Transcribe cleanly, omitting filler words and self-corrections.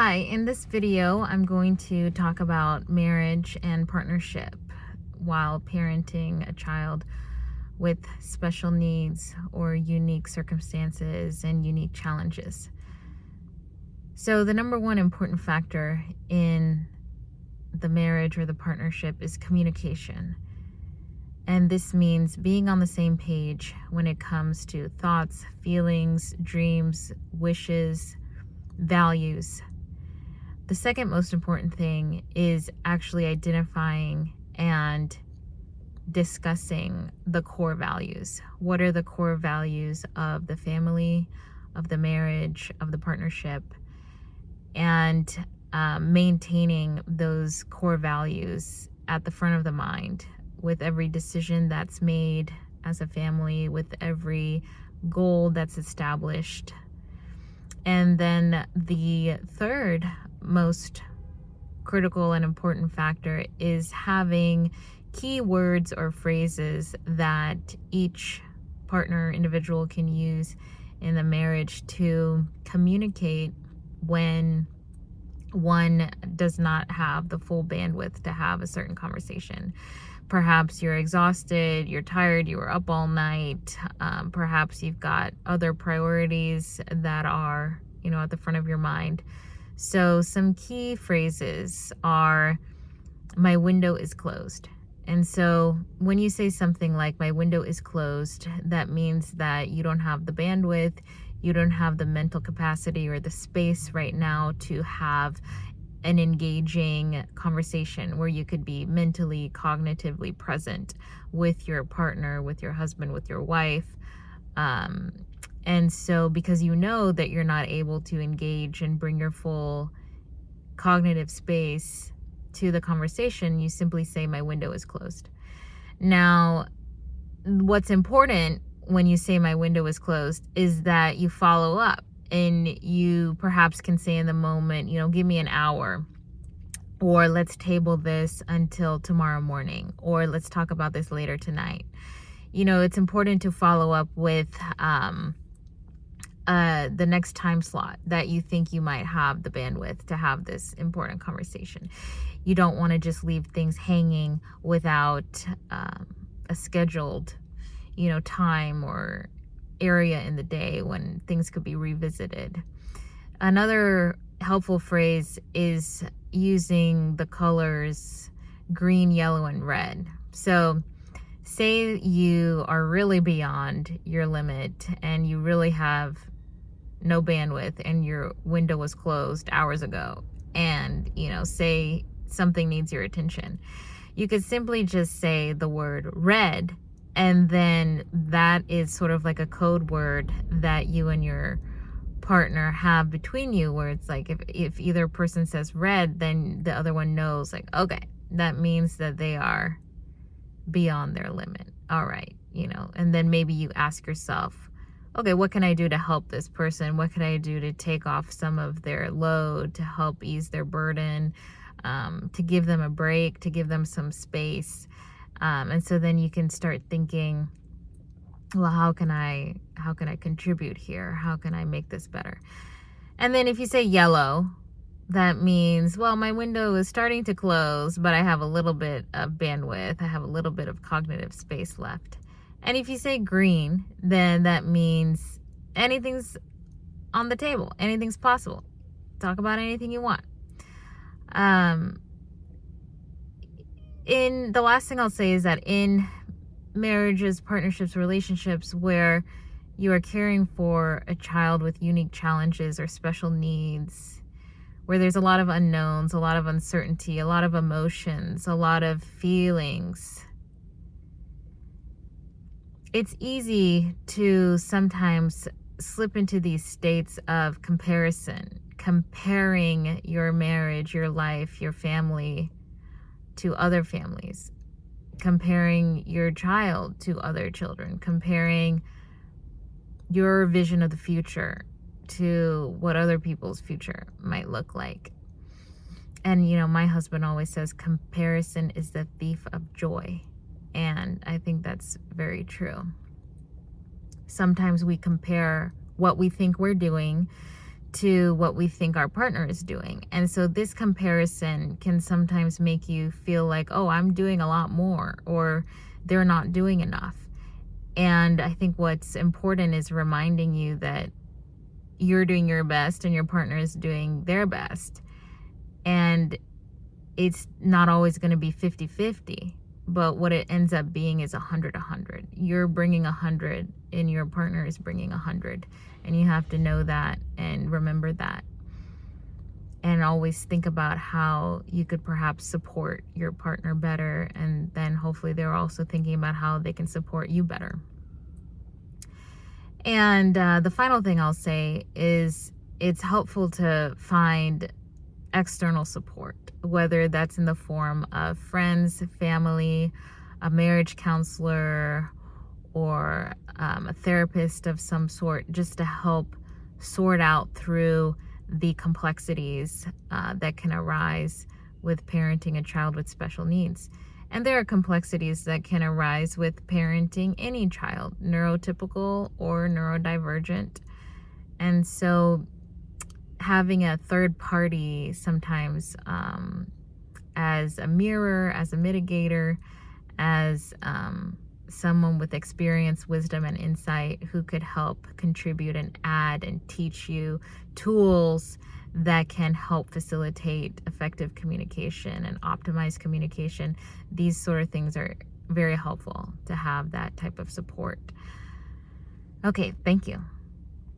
Hi, in this video, I'm going to talk about marriage and partnership while parenting a child with special needs or unique circumstances and unique challenges. So, the number one important factor in the marriage or the partnership is communication. And this means being on the same page when it comes to thoughts, feelings, dreams, wishes, values. The second most important thing is actually identifying and discussing the core values. What are the core values of the family, of the marriage, of the partnership, and maintaining those core values at the front of the mind with every decision that's made as a family, with every goal that's established. And then the third most critical and important factor is having key words or phrases that each partner individual can use in the marriage to communicate when one does not have the full bandwidth to have a certain conversation. Perhaps you're exhausted, you're tired, you were up all night. Perhaps you've got other priorities that are, at the front of your mind. So some key phrases are, my window is closed. And so when you say something like, my window is closed, that means that you don't have the bandwidth, you don't have the mental capacity or the space right now to have an engaging conversation where you could be mentally, cognitively present with your partner, with your husband, with your wife. And so because you know that you're not able to engage and bring your full cognitive space to the conversation, you simply say, my window is closed. Now, what's important when you say my window is closed is that you follow up. And you perhaps can say in the moment, give me an hour, or let's table this until tomorrow morning, or let's talk about this later tonight. It's important to follow up with the next time slot that you think you might have the bandwidth to have this important conversation. You don't want to just leave things hanging without a scheduled, time or area in the day when things could be revisited. Another helpful phrase is using the colors green, yellow, and red. So say you are really beyond your limit and you really have no bandwidth and your window was closed hours ago, and say something needs your attention. You could simply just say the word red, and then that is sort of like a code word that you and your partner have between you, where it's like if either person says red, then the other one knows, like, okay, that means that they are beyond their limit. All right, and then maybe you ask yourself, okay, what can I do to help this person? What can I do to take off some of their load, to help ease their burden, to give them a break, to give them some space? And so then you can start thinking, well, how can I contribute here? How can I make this better? And then if you say yellow, that means, well, my window is starting to close, but I have a little bit of bandwidth. I have a little bit of cognitive space left. And if you say green, then that means anything's on the table. Anything's possible. Talk about anything you want. The last thing I'll say is that in marriages, partnerships, relationships where you are caring for a child with unique challenges or special needs, where there's a lot of unknowns, a lot of uncertainty, a lot of emotions, a lot of feelings, it's easy to sometimes slip into these states of comparison, comparing your marriage, your life, your family to other families, comparing your child to other children, comparing your vision of the future to what other people's future might look like. And, my husband always says comparison is the thief of joy. And I think that's very true. Sometimes we compare what we think we're doing to what we think our partner is doing. And so this comparison can sometimes make you feel like, oh, I'm doing a lot more, or they're not doing enough. And I think what's important is reminding you that you're doing your best and your partner is doing their best. And it's not always going to be 50-50, but what it ends up being is 100-100. You're bringing 100 and your partner is bringing 100. And you have to know that and remember that. And always think about how you could perhaps support your partner better. And then hopefully they're also thinking about how they can support you better. And the final thing I'll say is it's helpful to find external support, whether that's in the form of friends, family, a marriage counselor, or a therapist of some sort, just to help sort out through the complexities that can arise with parenting a child with special needs. And there are complexities that can arise with parenting any child, neurotypical or neurodivergent. And so having a third party sometimes as a mirror, as a mitigator, as someone with experience, wisdom, and insight who could help contribute and add and teach you tools that can help facilitate effective communication and optimize communication. These sort of things are very helpful to have that type of support. Okay, thank you.